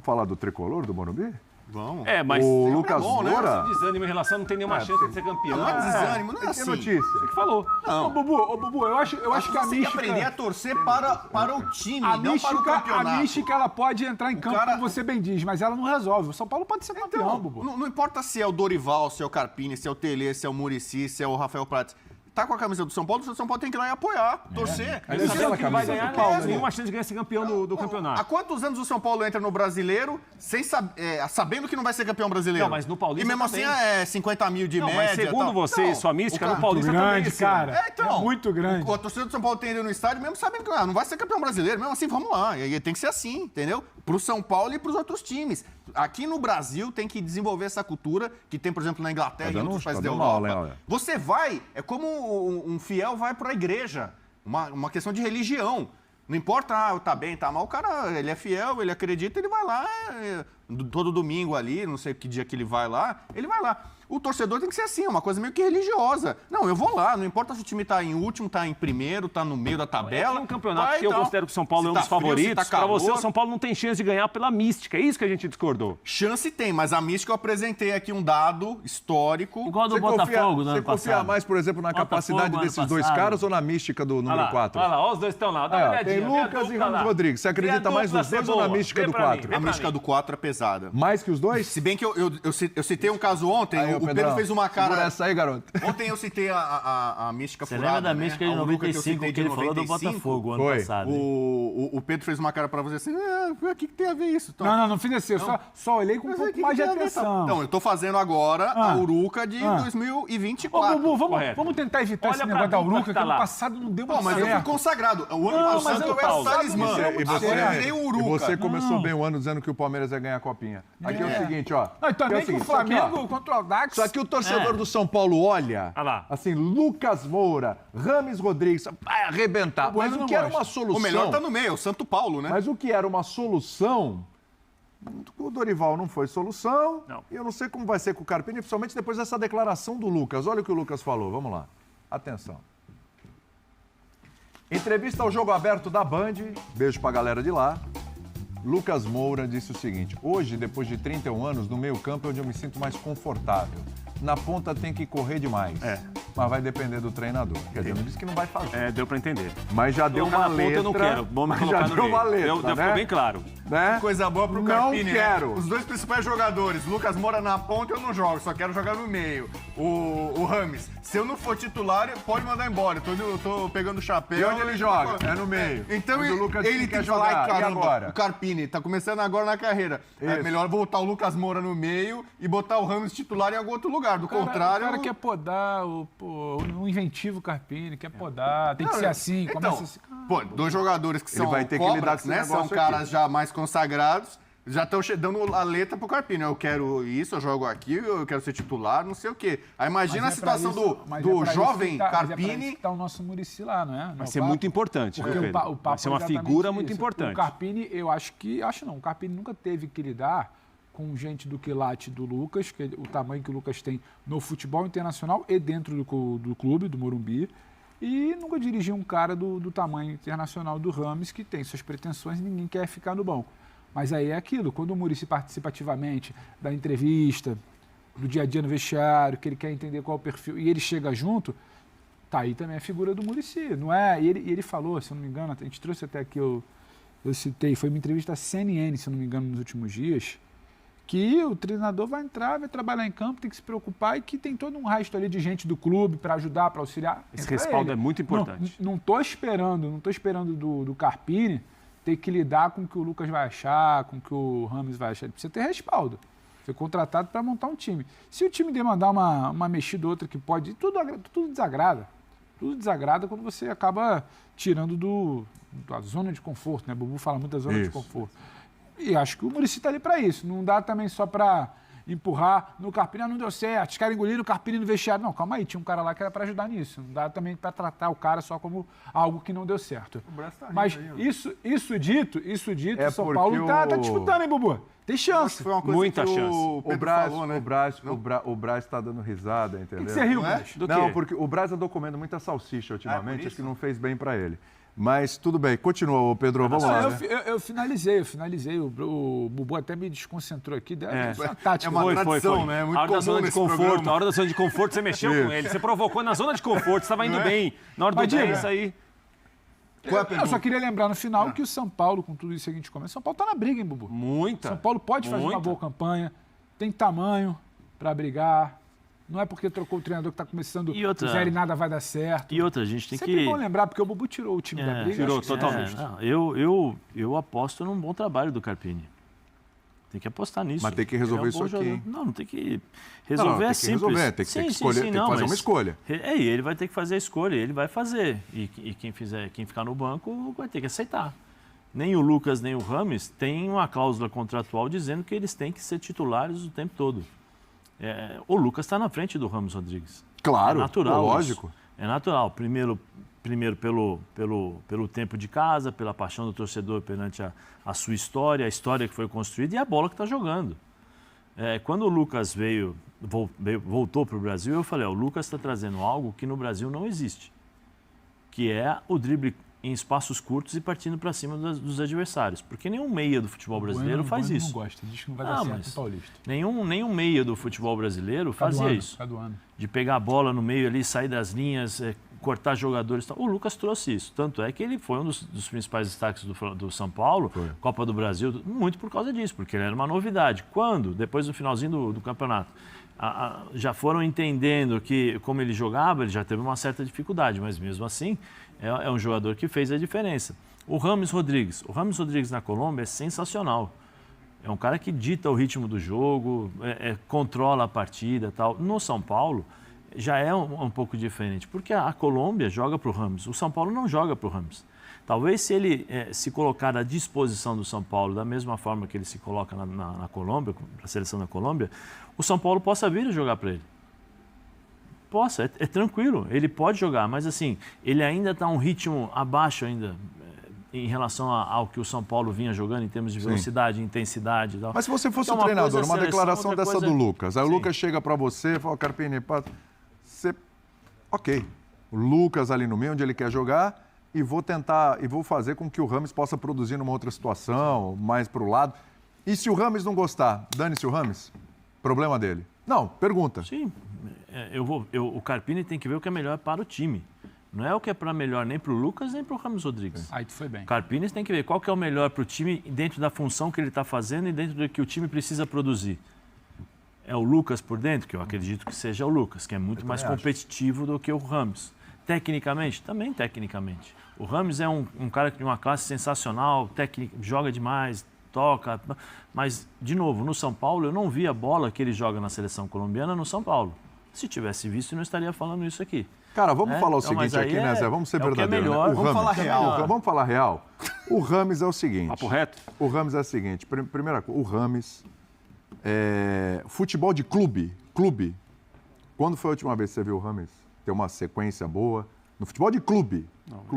Vamos falar do tricolor do Morumbi? Vamos. Mas o Lucas bom, né? Moura... Desânimo em relação, não tem nenhuma chance de ser campeão. Não é desânimo, não é Tem assim. notícia. Você que falou. Não. Ô, Bubu, eu acho que a Você tem que mística... aprender a torcer para o time, A não para o campeonato. mística, ela pode entrar em campo, cara- como você bem diz, mas ela não resolve. O São Paulo pode ser campeão, Então, Bubu. não importa se é o Dorival, se é o Carpini, se é o Tele, se é o Muricy, se é o Rafael Prats. Tá com a camisa do São Paulo, o São Paulo tem que ir lá e apoiar, torcer. Ele Aquela sabe que não vai camisa ganhar do Paulo, nenhuma chance de ganhar esse campeão do Há campeonato. quantos anos o São Paulo entra no Brasileiro sabendo que não vai ser campeão brasileiro? Não, mas no Paulista E mesmo também. assim é 50 mil de Não, média. mas segundo tal. você e sua mística, no Paulista também Grande, esse ano. cara. Então, É muito grande. A torcida do São Paulo tem ido no estádio mesmo sabendo que não vai ser campeão brasileiro. Mesmo assim, vamos lá. E tem que ser assim, entendeu? Pro São Paulo e pros outros times. Aqui no Brasil tem que desenvolver essa cultura que tem, por exemplo, na Inglaterra e em outros países da dando aula, Europa. hein, olha. Você vai, é como um fiel vai pra igreja. Uma questão de religião. Não importa, tá bem, tá mal, o cara, ele é fiel, ele acredita, ele vai lá, todo domingo ali, não sei que dia que ele vai lá, ele vai lá. O torcedor tem que ser assim, uma coisa meio que religiosa. Não, eu vou lá, não importa se o time tá em último, tá em primeiro, tá no meio da tabela. É um campeonato vai, que eu então. considero que o São Paulo Se é um tá dos frio, se favoritos. tá Pra você, calor. o São Paulo não tem chance de ganhar pela mística. É isso que a gente discordou. Chance tem, mas a mística eu apresentei aqui um dado histórico. Igual do Botafogo no Você ano confia passado. mais, por exemplo, na Botafogo capacidade ano desses dois passado. caras ou na mística do número 4? Olha lá, os dois estão lá. Dá uma olhadinha. Tem vê a Lucas e dupla Ramos lá. Rodrigues. Você acredita Vê a mais dupla nos dois ser ou na boa. mística Vê do pra mim, 4? vê A pra mística mim. do 4 é pesada. Mais que os dois? Se bem que eu citei um caso ontem, Aí, ô, o Pedro Pedrão, fez uma segura cara... essa aí, garoto. Ontem eu citei a mística Você furada, lembra da né? mística de A Uruca 95 citei que ele falou do Botafogo ano Foi. passado? hein? O Pedro fez uma cara pra você assim, o que tem a ver isso? Então, Não fiz assim. Eu só olhei com um mas pouco o que mais de tem a ver, atenção. Então, eu tô fazendo agora a Uruca de Ô, 2024. Bubu, Correto. vamos tentar evitar Olha esse pra negócio da dupla Uruca, que que tá ano lá. passado não deu Pô, muito mas eu fui certo. consagrado. O ano Não, mas passado ano eu era o passado talismã. não deu muito Agora eu certo. virei o E Uruca. você começou Não. bem o ano dizendo que o Palmeiras ia ganhar a copinha. Aqui é o seguinte, ó. Não, e Aqui é também o que o seguinte, isso aqui, ó. Flamengo contra o Audax... Só que o torcedor do São Paulo olha, Olha lá. assim, Lucas Moura, Rames Rodrigues, vai arrebentar. O Bueno Mas o não que era gosta. uma solução... O melhor tá no meio, é o Santo Paulo, né? Mas o que era uma solução, o Dorival não foi solução. Não. E eu não sei como vai ser com o Carpini, principalmente depois dessa declaração do Lucas. Olha o que o Lucas falou, vamos lá. Atenção. Entrevista ao Jogo Aberto da Band, beijo pra galera de lá. Lucas Moura disse o seguinte: hoje, depois de 31 anos, no meio campo é onde eu me sinto mais confortável. Na ponta tem que correr demais. Mas vai depender do treinador. Quer dizer, não disse que não vai fazer. É, deu pra entender. Mas já deu Colocar uma na ponta letra. eu não quero. Vamos mas colocar já no deu meio. uma letra, Já né? ficou bem claro. Né? Coisa boa pro Não Carpini, né? quero. Os dois principais jogadores, Lucas Moura na ponta, eu não jogo, só quero jogar no meio. O Rames, se eu não for titular, pode mandar embora. Eu tô pegando o chapéu. E onde ele joga? É no meio. Então Onde o Lucas ele quer tem que falar, jogar. "Ai, E caramba, agora?" o Carpini tá começando agora na carreira. É Isso. melhor botar o Lucas Moura no meio e botar o Rames titular em algum outro lugar. Do contrário... O cara quer podar o inventivo Carpini, quer podar, tem que ser assim, Então, começa assim. pô, dois jogadores que Ele são vai ter que cobras, lidar com esse né? São negócio caras aqui. já mais consagrados, já estão dando a letra pro Carpini. Eu quero isso, eu jogo aqui, eu quero ser titular, não sei o quê. Aí imagina a situação do jovem Carpini. Mas tá o nosso Muricy lá, não é? Vai ser muito importante, Porque viu, o Pedro? papo Vai ser uma é exatamente figura isso. muito importante. O Carpini, o Carpini nunca teve que lidar com gente do quilate do Lucas, que é o tamanho que o Lucas tem no futebol internacional e dentro do clube, do Morumbi, e nunca dirigiu um cara do tamanho internacional do Rames, que tem suas pretensões e ninguém quer ficar no banco. Mas aí é aquilo, quando o Muricy participa ativamente da entrevista, do dia a dia no vestiário, que ele quer entender qual é o perfil, e ele chega junto, tá aí também a figura do Muricy, não é? E ele falou, se eu não me engano, a gente trouxe até aqui, eu citei, foi uma entrevista à CNN, se eu não me engano, nos últimos dias, que o treinador vai entrar, vai trabalhar em campo, tem que se preocupar e que tem todo um resto ali de gente do clube para ajudar, para auxiliar. Esse Entra respaldo ele. é muito importante. Não tô esperando do Carpini ter que lidar com o que o Lucas vai achar, com o que o Rames vai achar. Ele precisa ter respaldo. Foi contratado para montar um time. Se o time demandar uma mexida ou outra que pode, tudo desagrada. Tudo desagrada quando você acaba tirando da zona de conforto, né? O Bubu fala muito da zona de conforto. E acho que o Muricy está ali para isso. Não dá também só para empurrar no Carpini, não deu certo, os caras engoliram o Carpini no vestiário. Não, calma aí, tinha um cara lá que era para ajudar nisso. Não dá também para tratar o cara só como algo que não deu certo. Mas isso dito, É São porque Paulo tá disputando, hein, Bubu? Tem chance. Foi uma coisa Muita que chance. o Pedro falou, né? O Braz tá dando risada, entendeu? Você riu, Não é? Braz? Do Não, quê? porque o Braz andou comendo muita salsicha ultimamente, por acho que isso? não fez bem pra ele. Mas tudo bem, continua, Pedro, vamos lá. Né? Eu finalizei. O Bubu até me desconcentrou aqui. Isso é uma tática. É uma tradição, né? Muito a hora da comum zona de nesse conforto, programa. a hora da zona de conforto, você mexeu com ele. Você provocou na zona de conforto, você estava indo bem. Na hora do Mas bem, diga. isso aí. Eu só queria lembrar no final que o São Paulo, com tudo isso que a gente comenta, São Paulo tá na briga, hein, Bubu? Muita. São Paulo pode fazer uma boa campanha, tem tamanho para brigar. Não é porque trocou o treinador que está começando, fizer e nada vai dar certo. E outra, a gente tem Sempre que... bom lembrar, porque o Bubu tirou o time da briga. Tirou totalmente. Eu aposto num bom trabalho do Carpini. Tem que apostar nisso. Mas tem que resolver isso aqui, hein? Não tem que... Resolver é simples. Resolver, tem que escolher, tem que fazer uma escolha. E ele vai ter que fazer a escolha, ele vai fazer. E quem ficar no banco vai ter que aceitar. Nem o Lucas, nem o Rames têm uma cláusula contratual dizendo que eles têm que ser titulares o tempo todo. O Lucas está na frente do Ramos Rodrigues. Claro, é natural, lógico. Isso. É natural. Primeiro pelo tempo de casa, pela paixão do torcedor perante a sua história, a história que foi construída e a bola que está jogando. Quando o Lucas voltou para o Brasil, eu falei, o Lucas está trazendo algo que no Brasil não existe, que é o drible em espaços curtos e partindo para cima dos adversários. Porque nenhum meia do futebol brasileiro faz isso. Não gosta, diz que não vai dar certo no Paulista. Nenhum meia do futebol brasileiro fazia isso. De pegar a bola no meio ali, sair das linhas, cortar jogadores. O Lucas trouxe isso. Tanto é que ele foi um dos principais destaques do São Paulo, Copa do Brasil, muito por causa disso, porque ele era uma novidade. Quando, depois do finalzinho do campeonato, já foram entendendo que como ele jogava, ele já teve uma certa dificuldade, mas mesmo assim é um jogador que fez a diferença. O Rames Rodrigues na Colômbia é sensacional. É um cara que dita o ritmo do jogo, controla a partida e tal. No São Paulo já é um pouco diferente, porque a Colômbia joga para o Rames, o São Paulo não joga para o Rames. Talvez se ele se colocar à disposição do São Paulo da mesma forma que ele se coloca na Colômbia, para a seleção da Colômbia, o São Paulo possa vir a jogar para ele. Possa, é tranquilo, ele pode jogar, mas assim, ele ainda está um ritmo abaixo ainda em relação ao que o São Paulo vinha jogando em termos de velocidade, intensidade e tal. Mas se você fosse Então, um treinador, uma seleção, declaração dessa coisa... do Lucas, aí Sim. o Lucas chega para você e fala, Carpini, ok, o Lucas ali no meio onde ele quer jogar e vou fazer com que o Rames possa produzir numa outra situação, mais para o lado. E se o Rames não gostar, dane-se o Rames? Problema dele. Não, pergunta. Sim, o Carpini tem que ver o que é melhor para o time. Não é o que é para melhor nem para o Lucas, nem para o Rames Rodrigues. Aí tu foi bem. O Carpini tem que ver qual que é o melhor para o time dentro da função que ele está fazendo e dentro do que o time precisa produzir. É o Lucas por dentro, que eu acredito que seja o Lucas, que é muito mais competitivo do que o Rames. Tecnicamente? Também tecnicamente. O Rames é um cara de uma classe sensacional, joga demais, toca, mas, de novo, no São Paulo, eu não vi a bola que ele joga na seleção colombiana no São Paulo. Se tivesse visto, eu não estaria falando isso aqui. Cara, vamos falar o seguinte aqui, né, Zé? Vamos ser verdadeiros. Melhor. Né? Vamos falar real. Vamos falar real. O Rames é o seguinte. Papo reto. O Rames é o seguinte. Primeira coisa, o Rames, futebol de clube. Quando foi a última vez que você viu o Rames ter uma sequência boa? No futebol de clube.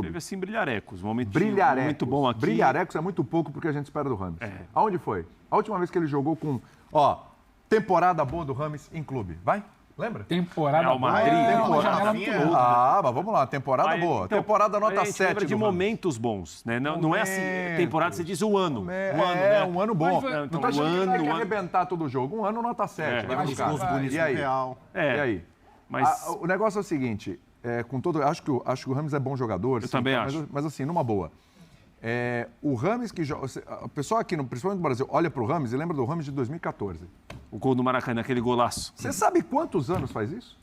Teve assim brilharecos. Muito bom aqui. Brilharecos é muito pouco porque a gente espera do Rames. Aonde foi? A última vez que ele jogou com... temporada boa do Rames em clube. Vai? Lembra? Temporada Real boa. Madrid. Mas vamos lá, temporada boa. Então, temporada nota a gente 7 lembra de do momentos bons, né? Não é assim, temporada você diz um ano. Um ano bom. Então, Não tá achando que vai arrebentar todo o jogo. Um ano nota 7. Vai Os gols bonitos E aí? real. E aí? Mas O negócio é o seguinte, acho que o Rames é bom jogador. Eu também acho. Mas assim, numa boa. O Rames que joga... O pessoal aqui, principalmente no Brasil, olha pro Rames e lembra do Rames de 2014. o gol do Maracanã, aquele golaço. Você sabe quantos anos faz isso?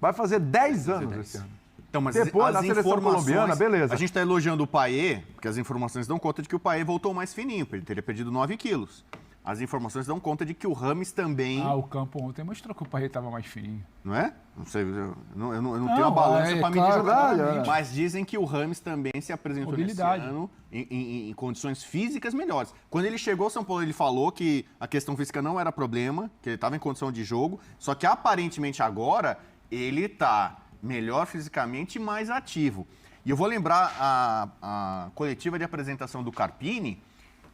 Vai fazer 10 anos esse ano. Então, mas Depois, na seleção colombiana, beleza. A gente está elogiando o Payet, porque as informações dão conta de que o Payet voltou mais fininho, ele teria perdido 9 quilos. As informações dão conta de que o Rames também... O campo ontem mostrou que o Payet estava mais fininho. Não é? Não sei, eu não tenho uma balança para medir jogador. Mas dizem que o Rames também se apresentou nesse ano em condições físicas melhores. Quando ele chegou ao São Paulo, ele falou que a questão física não era problema, que ele estava em condição de jogo, só que aparentemente agora ele está melhor fisicamente e mais ativo. E eu vou lembrar a coletiva de apresentação do Carpini,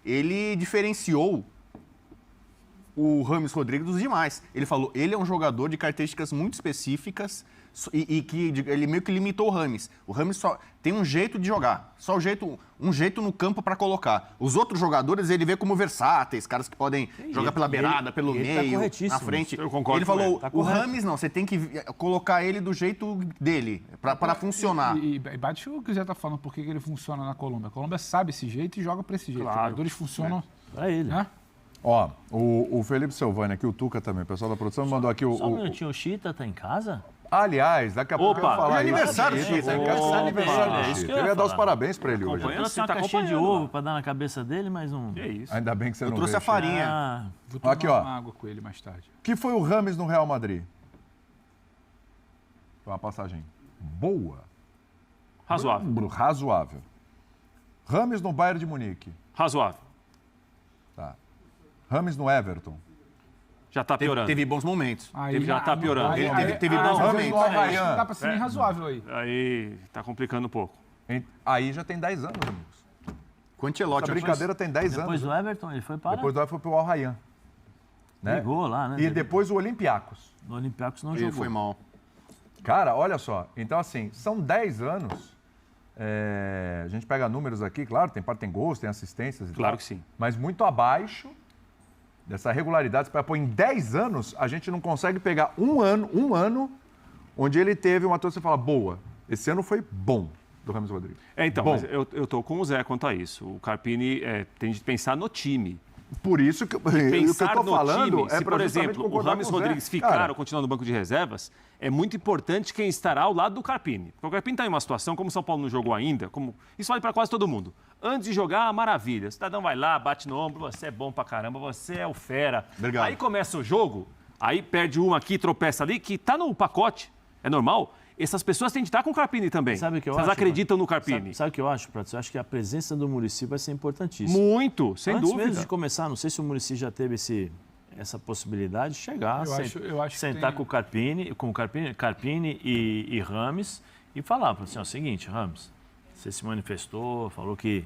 ele diferenciou o Rames Rodrigues dos demais. Ele falou, ele é um jogador de características muito específicas, e que ele meio que limitou o Rames. O Rames só tem um jeito de jogar, só um jeito no campo para colocar. Os outros jogadores ele vê como versáteis, caras que podem jogar pela beirada, pelo meio, na frente. Eu concordo ele falou, tá o Rames não, você tem que colocar ele do jeito dele, para funcionar. E bate o que o Zé tá falando, por que ele funciona na Colômbia. A Colômbia sabe esse jeito e joga para esse jeito. Claro. Os jogadores funcionam Pra ele. né? Ó, o Felipe Silvani aqui, o Tuca também, o pessoal da produção me mandou aqui Só um minutinho, o Chita tá em casa? Aliás, daqui a pouco eu Opa, vou falar é aniversário isso. do Chita. É aniversário do É isso Chita. que Eu eu ia ia dar os falar. parabéns pra ele hoje. Acompanhando. Eu Você trouxe uma tá caixinha de acompanhando. ovo pra dar na cabeça dele, mas não... Que é isso. Ainda bem que você não Trouxe a veio, farinha. Ah, Vou tomar Aqui, ó. uma água com ele mais tarde. O que foi o Rames no Real Madrid? Foi uma passagem boa. Razoável. Razoável. Rames no Bayern de Munique. Razoável. Tá. Rames no Everton. Já tá piorando. Teve bons momentos. Aí, Já tá piorando. Ele teve bons Rames momentos. no Arraian. Não dá pra ser nem razoável aí. Aí tá complicando um pouco. Aí já tem 10 anos, amigos. Com o Ancelotti. Essa brincadeira tem 10 depois anos. do Everton, ele foi para... Depois do Everton foi pro Arraian. Né? Ligou lá, né? E depois o Olympiacos. No Olympiacos não Ele jogou. foi mal. Cara, olha só. Então, assim, são 10 anos. A gente pega números aqui, claro, tem gols, tem assistências e Claro tal, que sim. mas muito abaixo dessa regularidade. Para pôr em 10 anos, a gente não consegue pegar um ano onde ele teve uma atuação e fala, boa, esse ano foi bom do Rames Rodrigues. Então, Bom. mas eu tô com o Zé quanto a isso. O Carpini tem de pensar no time. Por isso que, o que eu Pensar tô no falando time, é se, para por exemplo, o Rames Rodrigues ficar ou continuar no banco de reservas, é muito importante quem estará ao lado do Carpini. Porque o Carpini está em uma situação, como o São Paulo não jogou ainda, isso vale para quase todo mundo. Antes de jogar, maravilha. O cidadão vai lá, bate no ombro, você é bom pra caramba, você é o fera. Obrigado. Aí começa o jogo, aí perde uma aqui, tropeça ali, que tá no pacote, é normal. Essas pessoas têm de estar com o Carpini também. Sabe o que eu Vocês acho, acreditam no Carpini? Sabe o que eu acho, Prato? Eu acho que a presença do Muricy vai ser importantíssima. Muito, sem Antes dúvida. mesmo de começar, não sei se o Muricy já teve essa possibilidade de chegar, Eu acho que sentar tem- com o Carpini e Rames e falar assim, ó, o seguinte, Rames, você se manifestou, falou que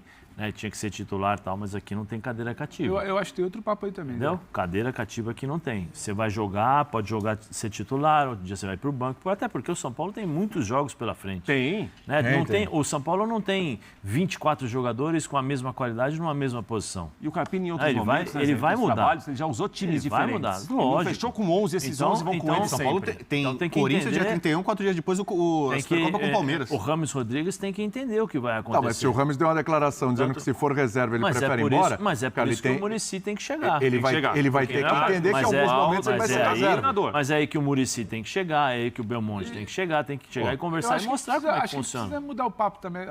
tinha que ser titular e tal, mas aqui não tem cadeira cativa. Eu acho que tem outro papo aí também. Entendeu? Né? Cadeira cativa aqui não tem. Você vai jogar, pode jogar, ser titular, outro dia você vai para o banco, até porque o São Paulo tem muitos jogos pela frente. Tem. Né? Tem. O São Paulo não tem 24 jogadores com a mesma qualidade numa mesma posição. E o Carpini em outros Ele vai- momentos, né, ele Zé, vai nos mudar. trabalhos, ele já usou times Ele vai diferentes. mudar, Ele não lógico. fechou com 11, esses 11 vão com ele São Paulo sempre. tem Então tem que Corinthians dia entender- 31, 4 dias depois a Supercopa com o Palmeiras. O Rames Rodrigues tem que entender o que vai acontecer. Não, mas se o Rames deu uma declaração dizendo que se for reserva ele Mas prefere é por ir embora... isso, mas é por cara, isso que o Muricy tem que chegar. Ele que vai, chegar. ele vai Porque ter que não, entender que em mas alguns momentos ele vai mas ser aí- reserva. treinador. Mas é aí que o Muricy tem que chegar, é aí que o Belmonte tem que chegar e conversar e mostrar como é que funciona. Precisa mudar o papo também.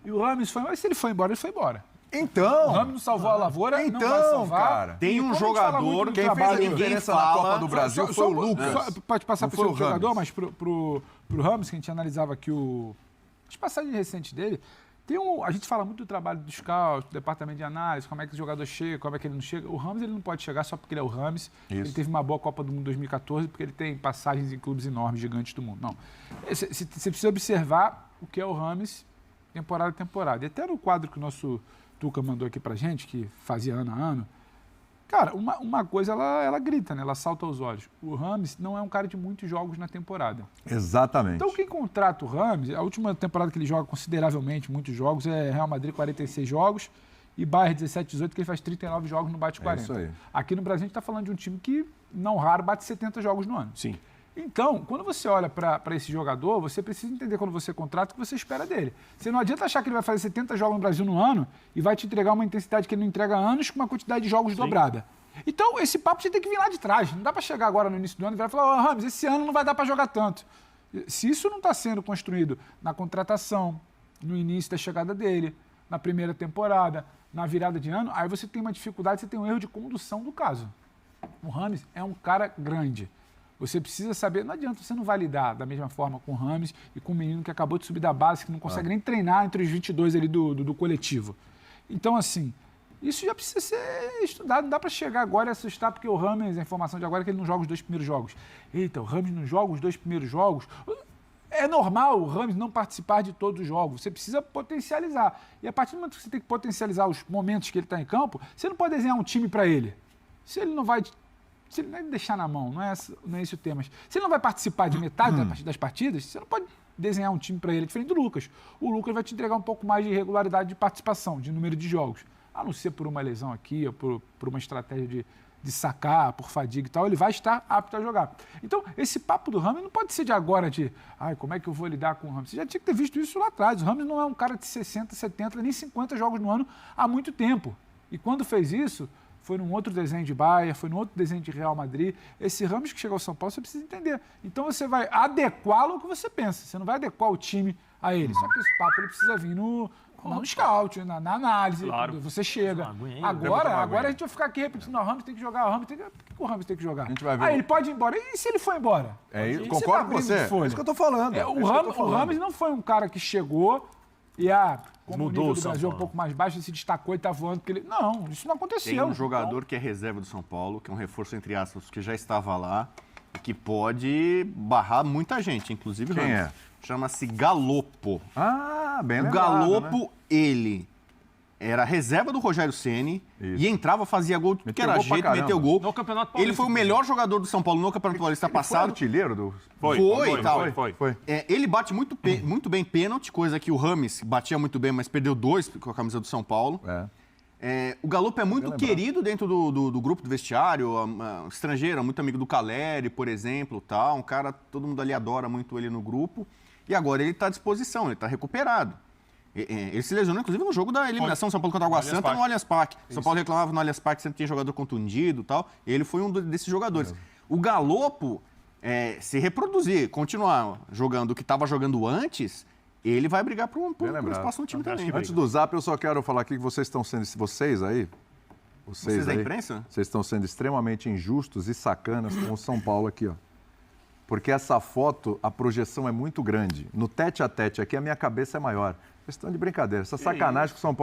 E o Rames foi, mas se ele foi embora, ele foi embora. O Então, Rames não salvou a lavoura, não vai então, salvar. cara. Tem E um como a gente fala jogador, muito do quem fez a trabalho- diferença na Copa do Brasil foi o Lucas. Pode passar Não para foi o o jogador, Rames. mas pro Rames, que a gente analisava aqui as passagens recentes dele, a gente fala muito do trabalho do scout, do departamento de análise, como é que o jogador chega, como é que ele não chega. O Rames ele não pode chegar só porque ele é o Rames. Isso. Ele teve uma boa Copa do Mundo em 2014, porque ele tem passagens em clubes enormes, gigantes do mundo. Não. Você precisa observar o que é o Rames temporada a temporada. E até no quadro que o nosso Tuca mandou aqui pra gente, que fazia ano a ano, cara, uma coisa ela grita, né? Ela salta aos olhos. O Rames não é um cara de muitos jogos na temporada. Exatamente. Então, quem contrata o Rames, a última temporada que ele joga consideravelmente muitos jogos é Real Madrid 46 jogos e Bayern 17, 18, que ele faz 39 jogos no bate 40. isso aí. Aqui no Brasil a gente está falando de um time que, não raro, bate 70 jogos no ano. Sim. Então, quando você olha para esse jogador, você precisa entender quando você contrata o que você espera dele. Você não adianta achar que ele vai fazer 70 jogos no Brasil no ano e vai te entregar uma intensidade que ele não entrega há anos com uma quantidade de jogos dobrada. Então, esse papo você tem que vir lá de trás. Não dá para chegar agora no início do ano e vai falar, Rames, esse ano não vai dar para jogar tanto. Se isso não está sendo construído na contratação, no início da chegada dele, na primeira temporada, na virada de ano, aí você tem uma dificuldade, você tem um erro de condução do caso. O Rames é um cara grande. Você precisa saber, não adianta, você não vai lidar da mesma forma com o Rames e com o menino que acabou de subir da base, que não consegue nem treinar entre os 22 ali do coletivo. Então, assim, isso já precisa ser estudado, não dá para chegar agora e assustar, porque o Rames, a informação de agora é que ele não joga os 2 primeiros jogos. Eita, o Rames não joga os 2 primeiros jogos? É normal o Rames não participar de todos os jogos, você precisa potencializar. E a partir do momento que você tem que potencializar os momentos que ele está em campo, você não pode desenhar um time para ele. Se ele não vai Se ele não é deixar na mão, não é esse o tema. Mas se ele não vai participar de metade das partidas, você não pode desenhar um time para ele diferente do Lucas. O Lucas vai te entregar um pouco mais de regularidade de participação, de número de jogos. A não ser por uma lesão aqui, ou por uma estratégia de sacar, por fadiga e tal, ele vai estar apto a jogar. Então, esse papo do Rames não pode ser de agora, como é que eu vou lidar com o Rames? Você já tinha que ter visto isso lá atrás. O Rames não é um cara de 60, 70, nem 50 jogos no ano há muito tempo. E quando fez isso, foi num outro desenho de Bayern, foi num outro desenho de Real Madrid. Esse Rames que chegou ao São Paulo, você precisa entender. Então, você vai adequá-lo ao que você pensa. Você não vai adequar o time a ele. Só que esse papo ele precisa vir no scout, na análise, quando você chega. Agora a gente vai ficar aqui repetindo, o Rames tem que jogar, Por que o Rames tem que jogar? A gente vai ver ele pode ir embora. E se ele for embora? Concordo com você. É isso que eu tô falando. O Rames não foi um cara que chegou e como mudou o nível do Brasil um pouco mais baixo, ele se destacou e tá voando. Porque ele... Não, isso não aconteceu. Tem um jogador que é reserva do São Paulo, que é um reforço, entre aspas, que já estava lá, e que pode barrar muita gente, inclusive Quem Rames. Chama-se Galopo. Bem o lembrado, Galopo, né? ele era reserva do Rogério Ceni e entrava, fazia gol, que era jeito, meteu gol. No Campeonato Paulista. Ele foi o melhor jogador do São Paulo no Campeonato Paulista Foi passado. artilheiro do... Foi. Foi. Ele bate muito bem pênalti, coisa que o Rames batia muito bem, mas perdeu 2 com a camisa do São Paulo. O Galopo é muito querido dentro do grupo do vestiário, estrangeiro, muito amigo do Caleri, por exemplo, tal. Um cara, todo mundo ali adora muito ele no grupo. E agora ele está à disposição, ele está recuperado. Ele se lesionou, inclusive, no jogo da eliminação do São Paulo contra o Água Santa no Allianz Parque. São Paulo reclamava no Allianz Parque, sempre tinha jogador contundido e tal. E ele foi um desses jogadores. O Galopo, se reproduzir, continuar jogando o que estava jogando antes, ele vai brigar por um espaço no time também. Antes do Zap, eu só quero falar aqui que vocês estão sendo... Vocês da imprensa? Vocês estão sendo extremamente injustos e sacanas com o São Paulo aqui, ó. Porque essa foto, a projeção é muito grande. No tete a tete aqui, a minha cabeça é maior. Vocês estão de brincadeira. Essa sacanagem com o São Paulo